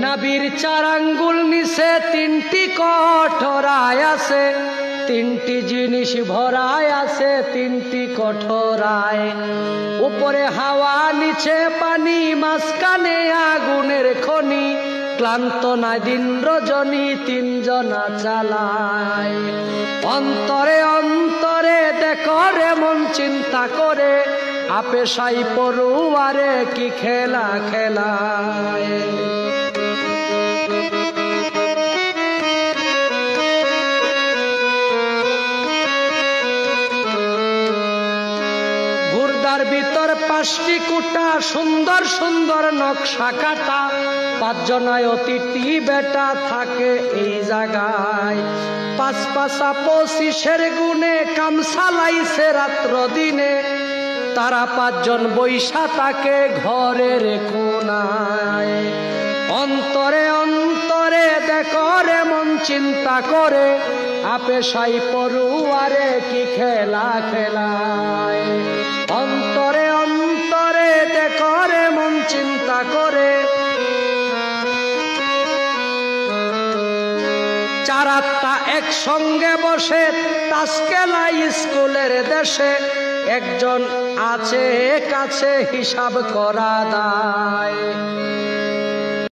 নাবির 4 আঙ্গুল নিচে 3টি কঠোরায় আছে, 3টি জিনিস ভরায় আছে 3টি কঠোরায়। উপরে হাওয়া নিচে পানি মাঝখানে আগুনের খনি, ক্লান্ত নাই দিন রজনী 3 জনা চালায়। অন্তরে অন্তরে দেখো রে মন চিন্তা করে, আপে সাই পড়ুয়ারে কি খেলা খেলায়। গুর্দার ভিতর 5টি কুটা, সুন্দর সুন্দর নকশা কাটা, 5 জনায় অতিথি বেটা থাকে এই জায়গায়। 5 পাঁচা 25-এর গুণে কাম চালাইছে রাত্র দিনে, তারা 5 জন বৈশা থাকে ঘরের কোনায়। অন্তরে অন্তরে দেখো রে মন চিন্তা করে, আপে সাই পড়ুয়ারে কি খেলা খেলায়। অন্তরে অন্তরে দেখো রে মন চিন্তা করে, 4-8টা একসঙ্গে বসে তাস খেলায় স্কুলের দেশে, একজন আছে কাছে হিসাব করা দায়।